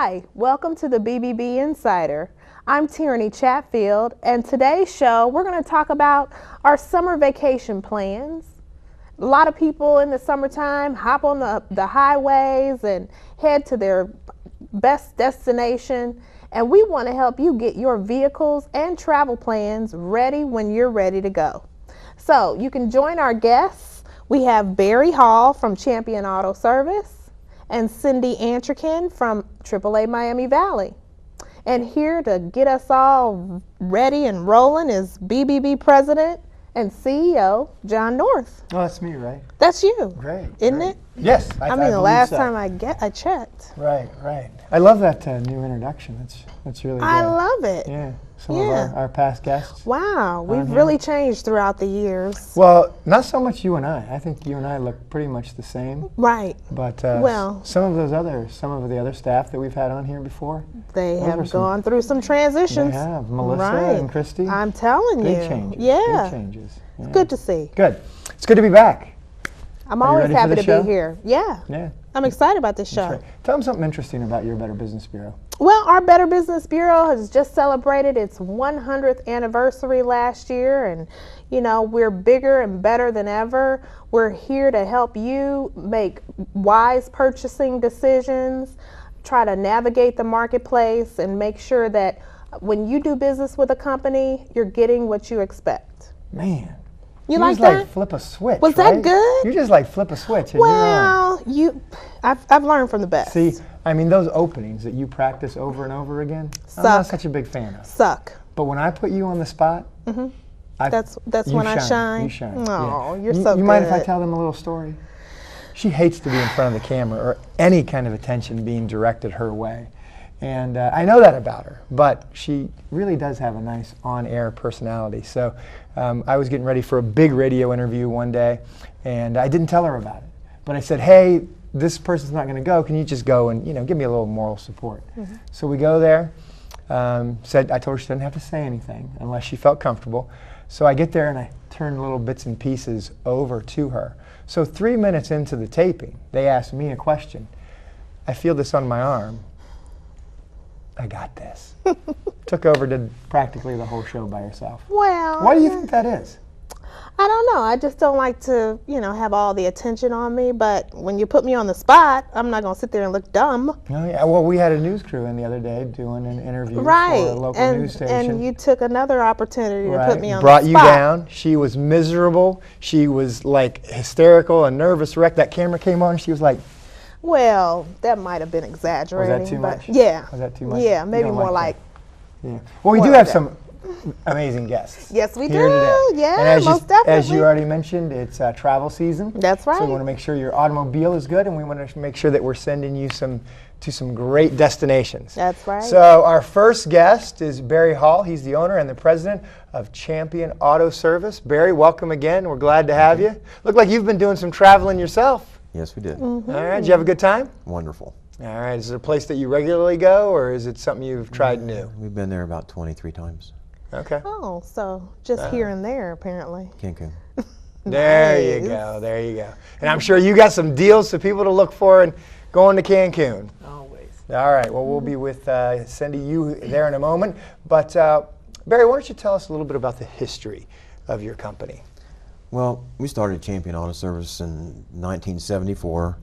Hi, welcome to the BBB Insider. I'm Tierney Chatfield, and today's show we're going to talk about our summer vacation plans. A lot of people in the summertime hop on the highways and head to their best destination, and we want to help you get your vehicles and travel plans ready when you're ready to go. So you can join our guests. We have Barry Hall from Champion Auto Service and Cindy Antrican from AAA Miami Valley. And here to get us all ready and rolling is BBB President and CEO John North. Oh, that's me, right? That's you. Great. Isn't great. it? Yes. I mean, the last time I checked. Right. I love that new introduction. That's really good. I love it. Yeah. Some of our past guests. Wow, we've really changed throughout the years. Well, not so much you and I. I think you and I look pretty much the same. Right. But well, some of the other staff that we've had on here before, they have gone through some transitions. They have. Melissa and Christy. I'm telling you. Big changes. Yeah. Big changes. Yeah. It's good to see. Good. It's good to be back. I'm always happy to be here. Yeah. Yeah. I'm excited about this show. Right. Tell them something interesting about your Better Business Bureau. Well, our Better Business Bureau has just celebrated its 100th anniversary last year, and you know, we're bigger and better than ever. We're here to help you make wise purchasing decisions, try to navigate the marketplace, and make sure that when you do business with a company, you're getting what you expect. Man. You like just that? Like flip a switch. Was right? that good? You just like flip a switch. And well, I've learned from the best. See, I mean, those openings that you practice over and over again, Suck. I'm not such a big fan of. Suck. But when I put you on the spot, that's when I shine. You shine. Oh, yeah. you're so good. You mind if I tell them a little story? She hates to be in front of the camera or any kind of attention being directed her way. And I know that about her, but she really does have a nice on-air personality. So I was getting ready for a big radio interview one day, and I didn't tell her about it. But I said, hey, this person's not going to go. Can you just go and give me a little moral support? So we go there. I told her she didn't have to say anything unless she felt comfortable. So I get there and I turn little bits and pieces over to her. So 3 minutes into the taping, they asked me a question. I feel this on my arm. I got this. Took over, did practically the whole show by herself. Well, why do you think that is? I don't know. I just don't like to, have all the attention on me. But when you put me on the spot, I'm not going to sit there and look dumb. Oh, yeah. Well, we had a news crew in the other day doing an interview for a local news station. And you took another opportunity to put me on the spot. Brought you down. She was miserable. She was like hysterical, a nervous wreck. That camera came on. She was like, well, that might have been exaggerating. Was that too much? Yeah. Was that too much? Yeah, maybe more like. Yeah. Well, we do have some amazing guests. Yes, we do. Today. Yeah, most definitely. As you already mentioned, it's travel season. That's right. So we want to make sure your automobile is good, and we want to make sure that we're sending you to some great destinations. That's right. So our first guest is Barry Hall. He's the owner and the president of Champion Auto Service. Barry, welcome again. We're glad to have you. Look like you've been doing some traveling yourself. Yes, we did. All right. Did you have a good time? Wonderful. All right. Is it a place that you regularly go, or is it something you've tried new? We've been there about 23 times. Okay. Oh, so just here and there, apparently. Cancun. There you go. There you go. And I'm sure you got some deals for people to look for and going to Cancun. Always. All right. Well, we'll be with Cindy, you there in a moment. But Barry, why don't you tell us a little bit about the history of your company? Well, we started Champion Auto Service in 1974,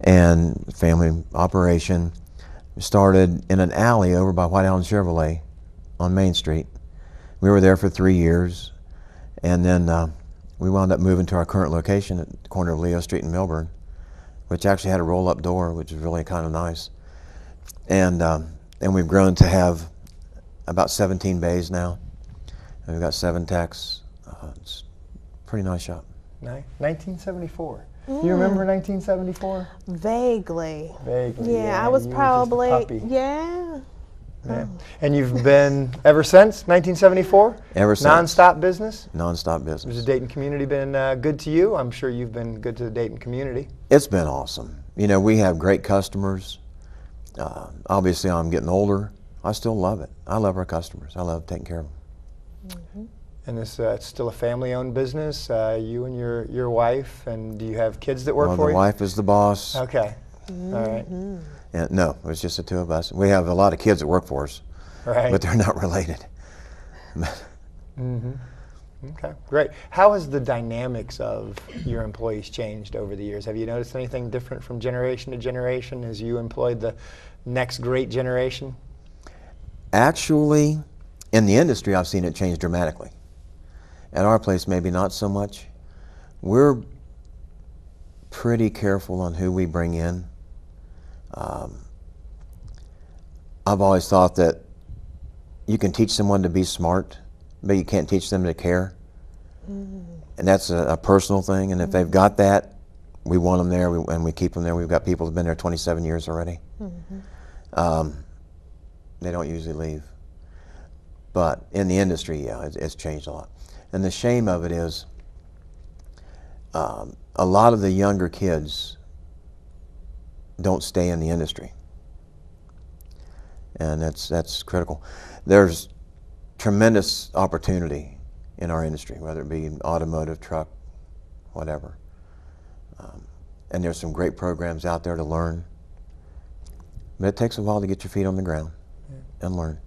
and family operation. We started in an alley over by White Allen Chevrolet on Main Street. We were there for 3 years, and then we wound up moving to our current location at the corner of Leo Street in Melbourne, which actually had a roll-up door, which is really kind of nice. And we've grown to have about 17 bays now. And we've got 7 techs. It's a pretty nice shop. 1974. You remember 1974? Vaguely. Vaguely. Yeah, I was probably. Yeah. And you've been ever since 1974? Ever since. Non-stop business? Non-stop business. Has the Dayton community been good to you? I'm sure you've been good to the Dayton community. It's been awesome. We have great customers. Obviously, I'm getting older. I still love it. I love our customers. I love taking care of them. And it's still a family-owned business, you and your wife, and do you have kids that work for you? The wife is the boss. Okay. All right. And no, it was just the two of us. We have a lot of kids that work for us, Right. but they're not related. Okay, great. How has the dynamics of your employees changed over the years? Have you noticed anything different from generation to generation as you employed the next great generation? Actually, in the industry, I've seen it change dramatically. At our place, maybe not so much. We're pretty careful on who we bring in. I've always thought that you can teach someone to be smart, but you can't teach them to care. And that's a personal thing, and if they've got that, we want them there, and we keep them there. We've got people who've been there 27 years already. They don't usually leave. But in the industry, yeah, it's changed a lot. And the shame of it is a lot of the younger kids don't stay in the industry. And that's critical. There's tremendous opportunity in our industry, whether it be automotive, truck, whatever. And there's some great programs out there to learn. But it takes a while to get your feet on the ground and learn.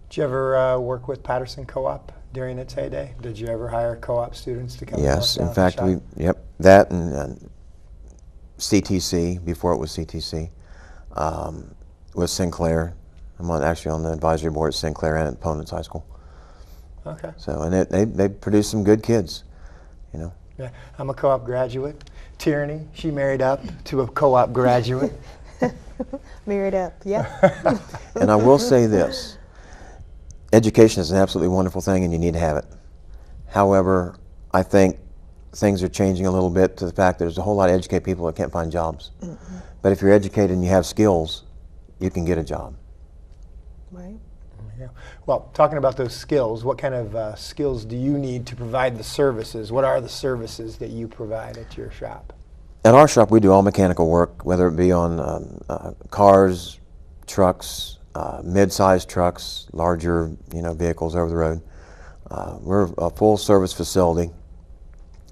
Did you ever work with Patterson Co-op during its heyday? Did you ever hire co-op students to come Yes, and in fact, that and CTC, before it was CTC, with Sinclair. I'm actually on the advisory board at Sinclair and at Ponance High School. Okay. So, and they produce some good kids, you know. Yeah, I'm a co-op graduate. Tierney, she married up to a co-op graduate. Married up, yeah. And I will say this, education is an absolutely wonderful thing and you need to have it. However, I think things are changing a little bit to the fact that there's a whole lot of educated people that can't find jobs. But if you're educated and you have skills, you can get a job. Right. Yeah. Well, talking about those skills, what kind of skills do you need to provide the services? What are the services that you provide at your shop? At our shop, we do all mechanical work, whether it be on cars, trucks, mid-sized trucks, larger vehicles over the road. We're a full-service facility.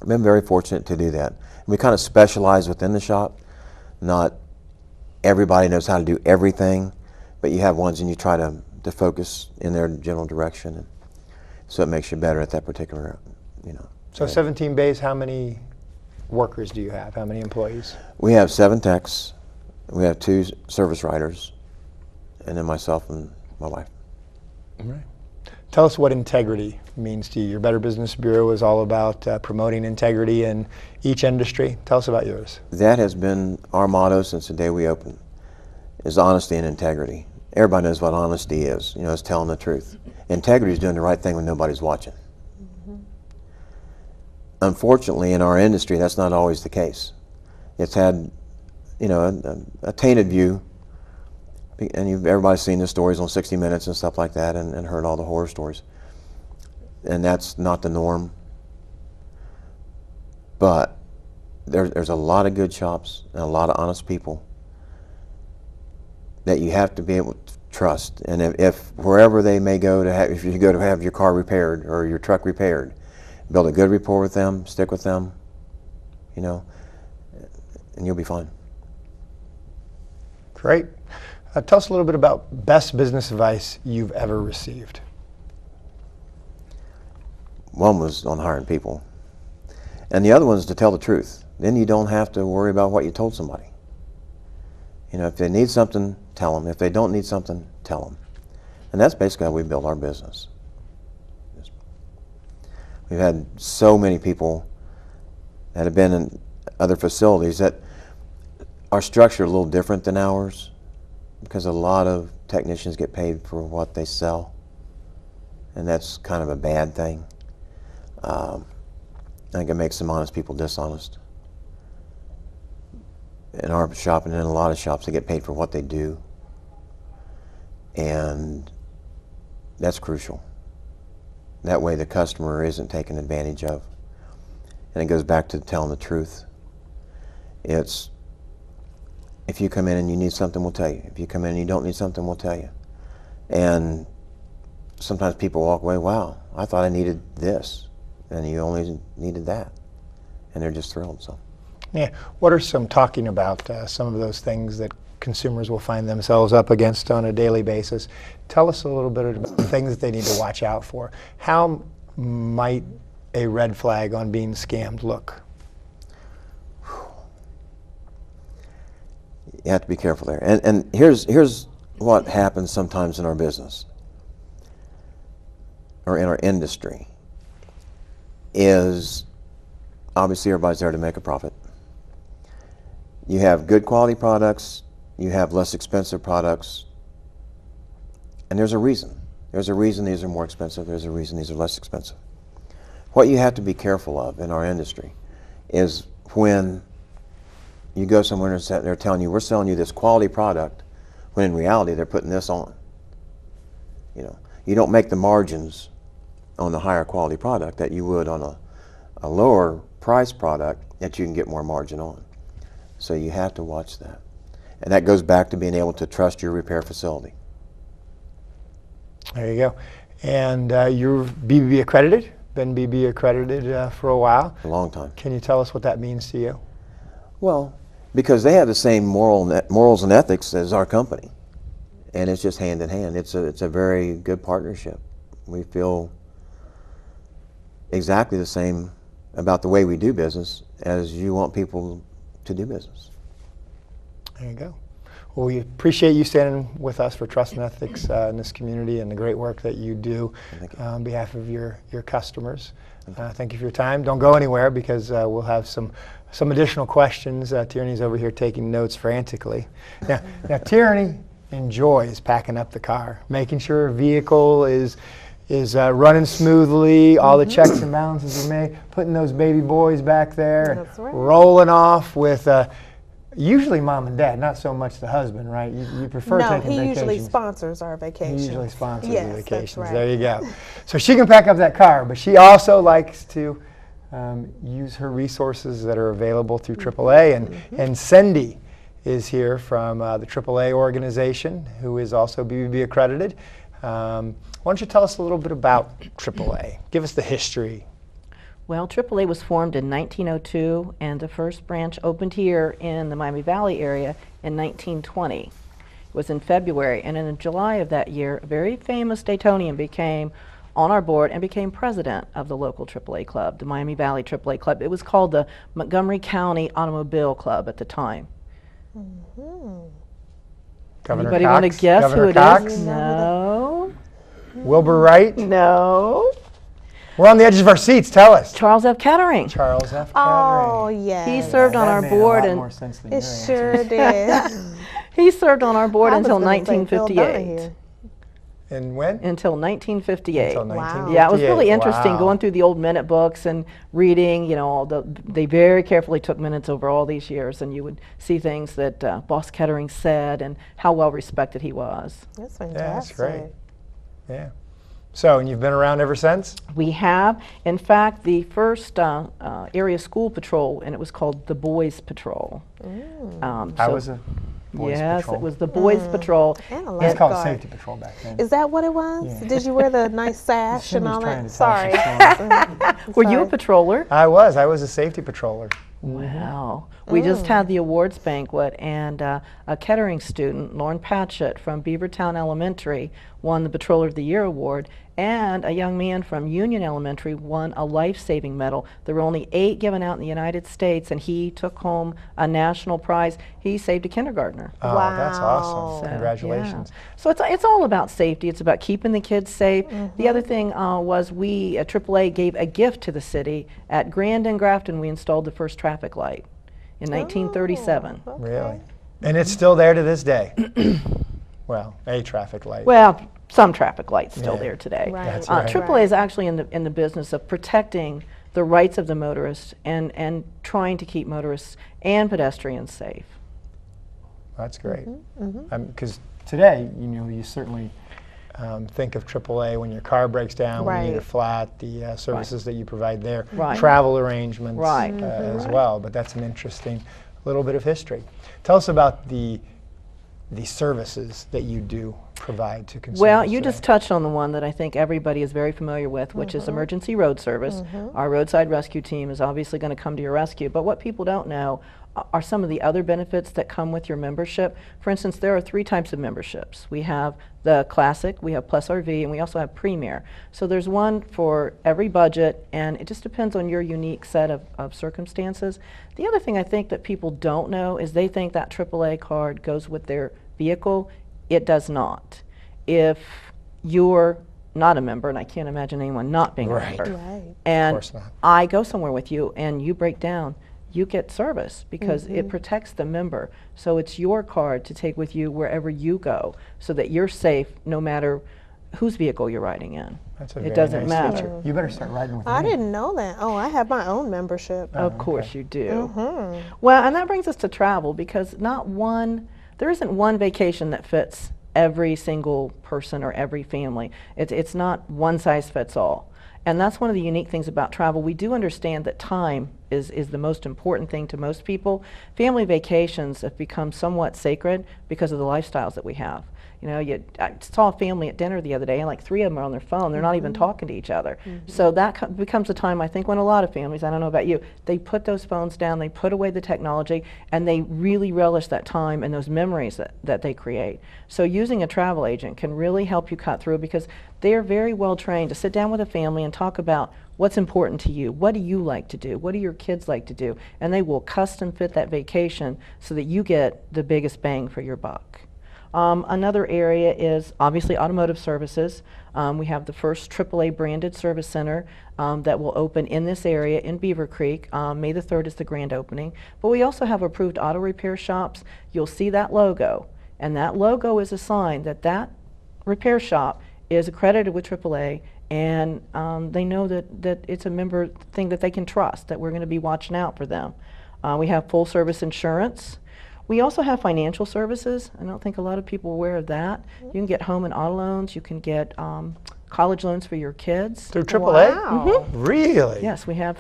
I've been very fortunate to do that. We kind of specialize within the shop. Not everybody knows how to do everything, but you have ones and you try to focus in their general direction. And so it makes you better at that particular, So 17 bays, how many workers do you have? How many employees? We have 7 techs. We have 2 service writers, and then myself and my wife. All right. Tell us what integrity means to you. Your Better Business Bureau is all about promoting integrity in each industry. Tell us about yours. That has been our motto since the day we opened, is honesty and integrity. Everybody knows what honesty is. It's telling the truth. Integrity is doing the right thing when nobody's watching. Unfortunately, in our industry, that's not always the case. It's had, a tainted view, and everybody's seen the stories on 60 Minutes and stuff like that, and heard all the horror stories. And that's not the norm. But there's a lot of good shops and a lot of honest people that you have to be able to trust. And if wherever they may go if you go to have your car repaired or your truck repaired, build a good rapport with them, stick with them, and you'll be fine. Great. Tell us a little bit about best business advice you've ever received. One was on hiring people. And the other one is to tell the truth. Then you don't have to worry about what you told somebody. If they need something, tell them. If they don't need something, tell them. And that's basically how we build our business. We've had so many people that have been in other facilities that our structure is a little different than ours because a lot of technicians get paid for what they sell, and that's kind of a bad thing. I think it makes some honest people dishonest. In our shop and in a lot of shops, they get paid for what they do, and that's crucial. That way the customer isn't taken advantage of. And it goes back to telling the truth. It's, if you come in and you need something, we'll tell you. If you come in and you don't need something, we'll tell you. And sometimes people walk away, wow, I thought I needed this, and you only needed that. And they're just thrilled. So. Yeah. What are talking about some of those things that consumers will find themselves up against on a daily basis? Tell us a little bit about the things that they need to watch out for. How might a red flag on being scammed look? You have to be careful there. And here's what happens sometimes in our business or in our industry is obviously everybody's there to make a profit. You have good quality products, you have less expensive products, and there's a reason. There's a reason these are more expensive, there's a reason these are less expensive. What you have to be careful of in our industry is when you go somewhere and they're telling you, we're selling you this quality product, when in reality they're putting this on. You don't make the margins on the higher quality product that you would on a lower price product that you can get more margin on. So you have to watch that. And that goes back to being able to trust your repair facility. There you go. And you're BBB accredited, been BBB accredited for a while. A long time. Can you tell us what that means to you? Well, because they have the same morals and ethics as our company. And it's just hand in hand. It's a very good partnership. We feel exactly the same about the way we do business as you want people to do business. There you go. Well, we appreciate you standing with us for Trust and Ethics in this community and the great work that you do on behalf of your customers. Thank you for your time. Don't go anywhere because we'll have some additional questions. Tierney's over here taking notes frantically. Now Tierney enjoys packing up the car, making sure her vehicle is running smoothly, all the checks and balances are made, putting those baby boys back there, That's right. rolling off with usually mom and dad, not so much the husband, right? You prefer No, taking he vacations. usually sponsors our vacations. He usually sponsors Yes, the that's vacations. right. There you go. So she can pack up that car, but she also likes to use her resources that are available through AAA. And Cindy is here from the AAA organization, who is also BBB accredited. Why don't you tell us a little bit about AAA? Give us the history. Well, AAA was formed in 1902, and the first branch opened here in the Miami Valley area in 1920. It was in February, and in July of that year, a very famous Daytonian became on our board and became president of the local AAA club, the Miami Valley AAA club. It was called the Montgomery County Automobile Club at the time. Governor Anybody Cox? want to guess Governor who it Cox? is? No. Wilbur Wright? No. We're on the edges of our seats. Tell us. Charles F. Kettering. Charles F. Oh, Kettering. yes. He served on That our made board a lot and more sense than It your answer. sure did. he served on our board I was until gonna say Phil 1958. Donahue. And when? Until 1958. Until Wow. 1958. Yeah, it was really interesting Wow. going through the old minute books and reading, they very carefully took minutes over all these years, and you would see things that Boss Kettering said and how well respected he was. That's Yeah, fantastic. that's great. Yeah. So, and you've been around ever since? We have, in fact, the first area school patrol, and it was called the Boys Patrol. I was a boys yes, patrol. it was the Boys Patrol. And a It's called lifeguard. safety patrol back then. Is that what it was? Yeah. Did you wear the nice sash and Cindy's all trying that? to tell us Sorry. a story. Were you a patroller? I was a safety patroller. Wow. We just had the awards banquet, and a Kettering student, Lauren Patchett from Beavertown Elementary, won the Patroller of the Year award, and a young man from Union Elementary won a life-saving medal. There were only 8 given out in the United States, and he took home a national prize. He saved a kindergartner. Oh, that's awesome. So, Congratulations. yeah. So it's all about safety. It's about keeping the kids safe. The other thing was we at AAA gave a gift to the city. At Grand and Grafton, we installed the first traffic light in 1937. Oh, okay. Really? And it's still there to this day. Well, a traffic light. Well, some traffic lights still Yeah. there today. Right. That's right. AAA is actually in the business of protecting the rights of the motorists and trying to keep motorists and pedestrians safe. That's great. Because today, you certainly think of AAA when your car breaks down, when you need a Right. flat, the services that you provide there, Right. travel arrangements Right. as Right. well. But that's an interesting little bit of history. Tell us about the the services that you do provide to consumers? Well, you today? just touched on the one that I think everybody is very familiar with, which is emergency road service. Our roadside rescue team is obviously going to come to your rescue, but what people don't know are some of the other benefits that come with your membership. For instance, there are 3 types of memberships. We have the Classic, we have Plus RV, and we also have Premier. So there's one for every budget, and it just depends on your unique set of circumstances. The other thing I think that people don't know is they think that AAA card goes with their vehicle. It does not. If you're not a member, and I can't imagine anyone not being a Right. member, Right. and Of course not. I go somewhere with you and you break down, you get service because it protects the member. So it's your card to take with you wherever you go so that you're safe no matter whose vehicle you're riding in. That's a It very doesn't nice matter. feature. You better start riding with I me. didn't know that. Oh, I have my own membership. Of course you do. Mhm. Well, and that brings us to travel because there isn't one vacation that fits every single person or every family. It's not one size fits all. And that's one of the unique things about travel. We do understand that time is the most important thing to most people. Family vacations have become somewhat sacred because of the lifestyles that we have. You know, I saw a family at dinner the other day, and like 3 of them are on their phone. They're not even talking to each other. So that becomes a time, I think, when a lot of families, I don't know about you, they put those phones down, they put away the technology, and they really relish that time and those memories that they create. So using a travel agent can really help you cut through because they are very well trained to sit down with a family and talk about what's important to you, what do you like to do, what do your kids like to do, and they will custom fit that vacation so that you get the biggest bang for your buck. Another area is obviously automotive services. We have the first AAA branded service center that will open in this area in Beaver Creek. May the 3rd is the grand opening. But we also have approved auto repair shops. You'll see that logo, and that logo is a sign that that repair shop is accredited with AAA, and they know that it's a member thing that they can trust, that we're going to be watching out for them. We have full service insurance. We also have financial services. I don't think a lot of people are aware of that. You can get home and auto loans. You can get college loans for your kids. Through AAA? Wow. Really? Yes, we have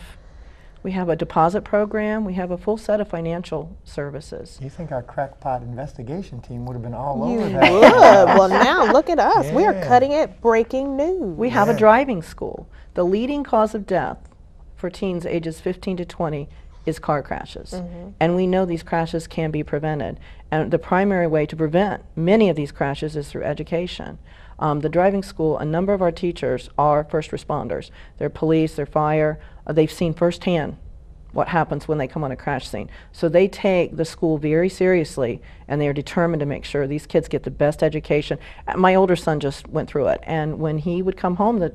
a deposit program. We have a full set of financial services. You think our crackpot investigation team would have been all You over would. that? Well, now look at us. We are Yeah. cutting it. Breaking news. We have a Yeah. driving school. The leading cause of death for teens ages 15 to 20 is car crashes. And we know these crashes can be prevented. And the primary way to prevent many of these crashes is through education. The driving school, a number of our teachers are first responders. They're police, they're fire. They've seen firsthand what happens when they come on a crash scene. So they take the school very seriously, and they are determined to make sure these kids get the best education. My older son just went through it, and when he would come home, the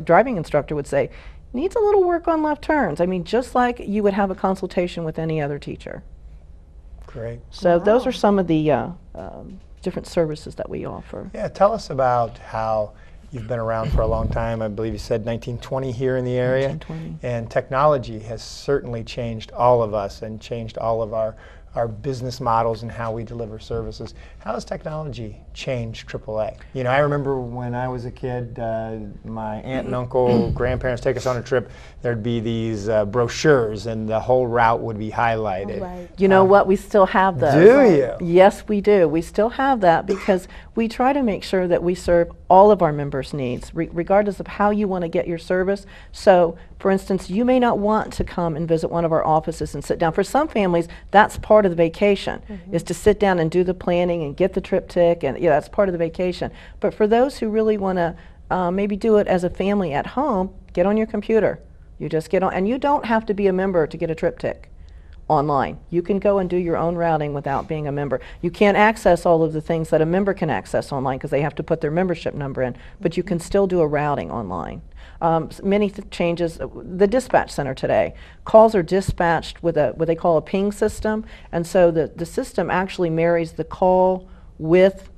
driving instructor would say, needs a little work on left turns. I mean, just like you would have a consultation with any other teacher. Great. So those are some of the different services that we offer. Yeah, tell us about how you've been around for a long time. I believe you said 1920 here in the area. 1920. And technology has certainly changed all of us and changed all of our business models and how we deliver services. How has technology changed AAA? You know, I remember when I was a kid, my aunt and uncle, grandparents take us on a trip, there'd be these brochures and the whole route would be highlighted. Right. You know what? We still have those. Do you? Yes, we do. We still have that because we try to make sure that we serve all of our members' needs, regardless of how you want to get your service. So, for instance, you may not want to come and visit one of our offices and sit down. For some families, that's part of the vacation, is to sit down and do the planning and get the triptych, and yeah, that's part of the vacation. But for those who really want to maybe do it as a family at home, get on your computer. You just get on, and you don't have to be a member to get a triptych online. You can go and do your own routing without being a member. You can't access all of the things that a member can access online because they have to put their membership number in, but you can still do a routing online. Many changes. The dispatch center today, calls are dispatched with what they call a ping system, and so the system actually marries the call with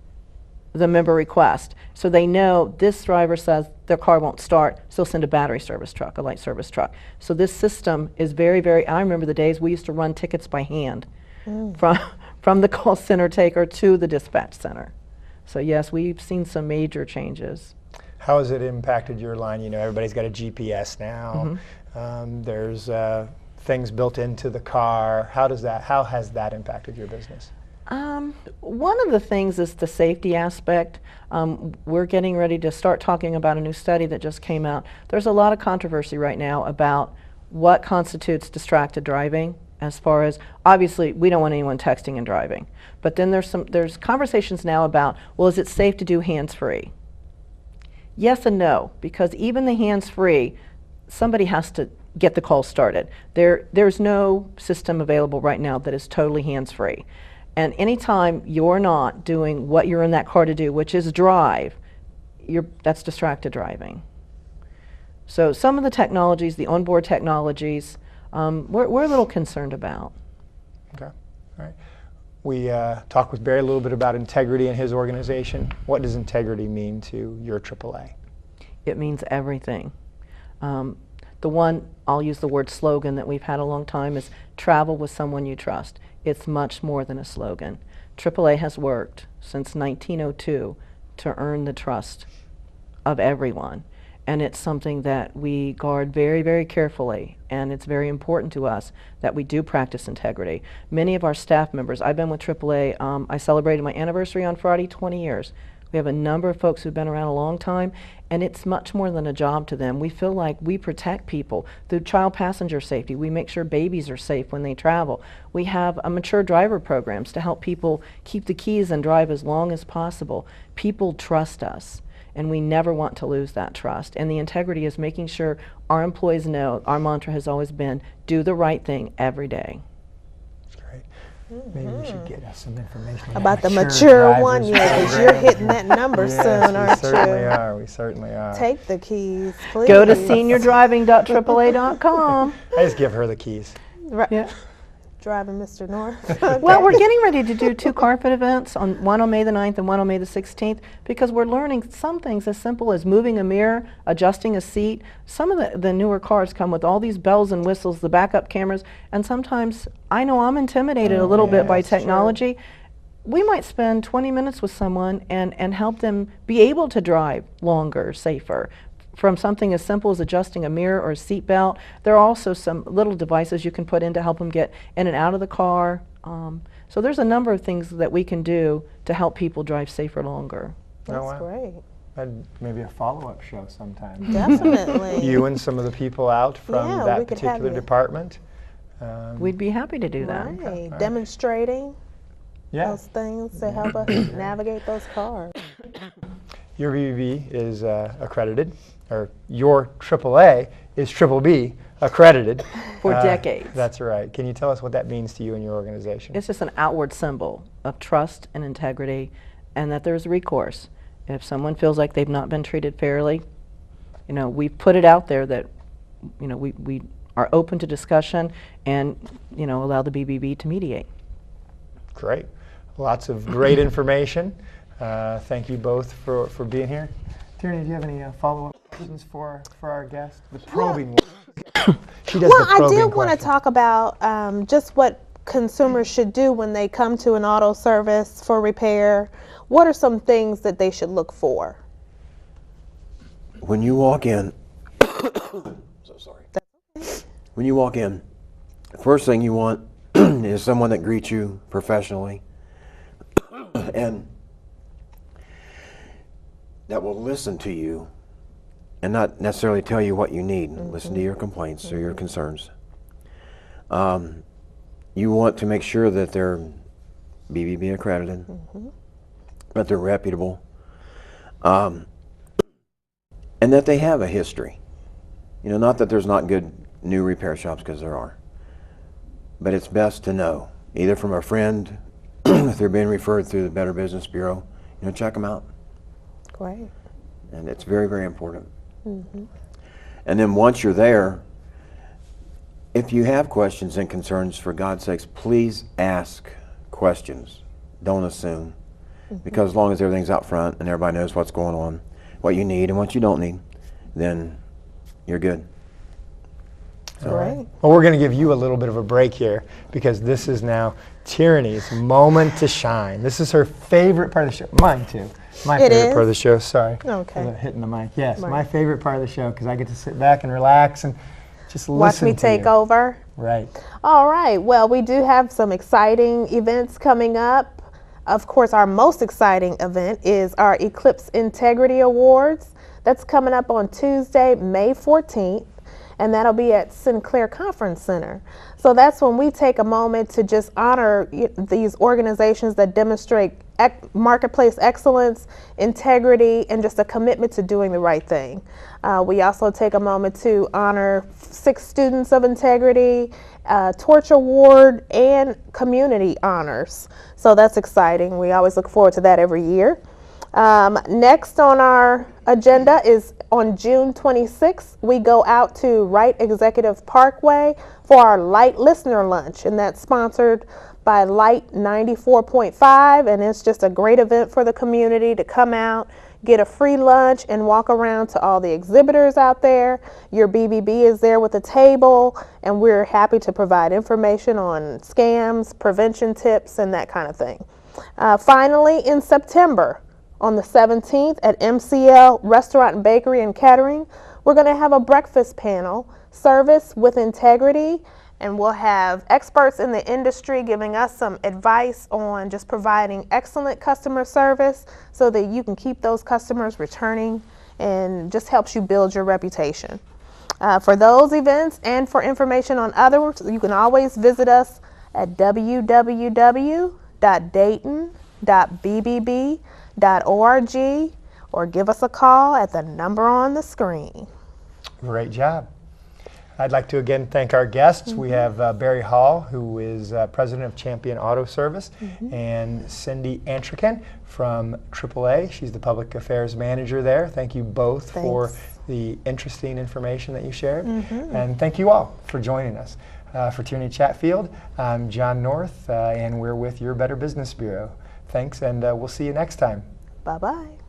the member request. So they know this driver says their car won't start, so send a battery service truck, a light service truck. So this system is very, very, I remember the days we used to run tickets by hand from the call center taker to the dispatch center. So yes, we've seen some major changes. How has it impacted your line? You know, everybody's got a GPS now. There's things built into the car. How has that impacted your business? One of the things is the safety aspect. We're getting ready to start talking about a new study that just came out. There's a lot of controversy right now about what constitutes distracted driving, as far as, obviously we don't want anyone texting and driving, but then there's conversations now about, well, is it safe to do hands-free? Yes and no, because even the hands-free, somebody has to get the call started. There's no system available right now that is totally hands-free. And anytime you're not doing what you're in that car to do, which is drive, that's distracted driving. So some of the technologies, the onboard technologies, we're a little concerned about. Okay, all right. We talked with Barry a little bit about integrity in his organization. What does integrity mean to your AAA? It means everything. The one, I'll use the word slogan that we've had a long time, is travel with someone you trust. It's much more than a slogan. AAA has worked since 1902 to earn the trust of everyone. And it's something that we guard very, very carefully, and it's very important to us that we do practice integrity. Many of our staff members, I've been with AAA, I celebrated my anniversary on Friday, 20 years. We have a number of folks who've been around a long time, and it's much more than a job to them. We feel like we protect people through child passenger safety. We make sure babies are safe when they travel. We have mature driver programs to help people keep the keys and drive as long as possible. People trust us, and we never want to lose that trust. And the integrity is making sure our employees know our mantra has always been, do the right thing every day. Great. Maybe we should get us some information on About that the mature one, drivers yeah, because you're program. hitting that number Yes, soon, aren't we certainly you? are. We certainly are. Take the keys, please. Go to seniordriving.aaa.com. I just give her the keys. Right. Yeah. Driving Mr. North. Well, we're getting ready to do 2 carpet events, one on May the 9th and one on May the 16th, because we're learning some things as simple as moving a mirror, adjusting a seat. Some of the newer cars come with all these bells and whistles, the backup cameras, and sometimes I know I'm intimidated a little bit by technology. We might spend 20 minutes with someone and help them be able to drive longer, safer. From something as simple as adjusting a mirror or a seat belt. There are also some little devices you can put in to help them get in and out of the car. So there's a number of things that we can do to help people drive safer longer. That's great. Maybe a follow-up show sometime. Definitely. You and some of the people out from Yeah, we that could have particular you. department. We'd be happy to do that. Right. Demonstrating Yeah. those things to help us navigate those cars. Your BBB is accredited, or your AAA is BBB accredited. For decades. That's right. Can you tell us what that means to you and your organization? It's just an outward symbol of trust and integrity, and that there's recourse. If someone feels like they've not been treated fairly, you know, we've put it out there that, you know, we are open to discussion and, you know, allow the BBB to mediate. Great. Lots of great information. Thank you both for being here. Tierney, do you have any follow-up questions for our guest? The probing one. She does Well, the I probing did want to question. talk about just what consumers should do when they come to an auto service for repair. What are some things that they should look for? When you walk in, so sorry. When you walk in, the first thing you want is someone that greets you professionally and that will listen to you and not necessarily tell you what you need. Listen to your complaints or your concerns. You want to make sure that they're BBB accredited, that they're reputable, and that they have a history. You know, not that there's not good new repair shops, because there are, but it's best to know, either from a friend, if they're being referred through the Better Business Bureau, you know, check them out. Great. And it's very, very important. And then once you're there, if you have questions and concerns, for God's sakes, please ask questions. Don't assume. Because as long as everything's out front and everybody knows what's going on, what you need and what you don't need, then you're good. Great. Well, we're going to give you a little bit of a break here, because this is now Tierney's moment to shine. This is her favorite part of the show. Mine too. My It favorite is? part of the show. Sorry. Okay. For hitting the mic. Yes, Right. my favorite part of the show, because I get to sit back and relax and just Watch listen me to take you. over. Right. All right. Well, we do have some exciting events coming up. Of course, our most exciting event is our Eclipse Integrity Awards. That's coming up on Tuesday, May 14th, and that'll be at Sinclair Conference Center. So that's when we take a moment to just honor these organizations that demonstrate marketplace excellence, integrity, and just a commitment to doing the right thing. We also take a moment to honor 6 students of integrity, Torch Award, and community honors. So that's exciting. We always look forward to that every year. Next on our agenda is on June 26th, we go out to Wright Executive Parkway for our Light Listener Lunch, and that's sponsored by Light 94.5, and it's just a great event for the community to come out, get a free lunch, and walk around to all the exhibitors out there. Your BBB is there with a table, and we're happy to provide information on scams, prevention tips, and that kind of thing. Finally, in September, on the 17th at MCL Restaurant and Bakery and Catering, we're going to have a breakfast panel, Service with Integrity, and we'll have experts in the industry giving us some advice on just providing excellent customer service so that you can keep those customers returning, and just helps you build your reputation. For those events and for information on others, you can always visit us at www.dayton.bbb.org or give us a call at the number on the screen. Great job. I'd like to again thank our guests. We have Barry Hall, who is president of Champion Auto Service, and Cindy Antrican from AAA. She's the public affairs manager there. Thank you both for the interesting information that you shared. And thank you all for joining us. For Tierney Chatfield, I'm John North, and we're with Your Better Business Bureau. Thanks, and we'll see you next time. Bye-bye.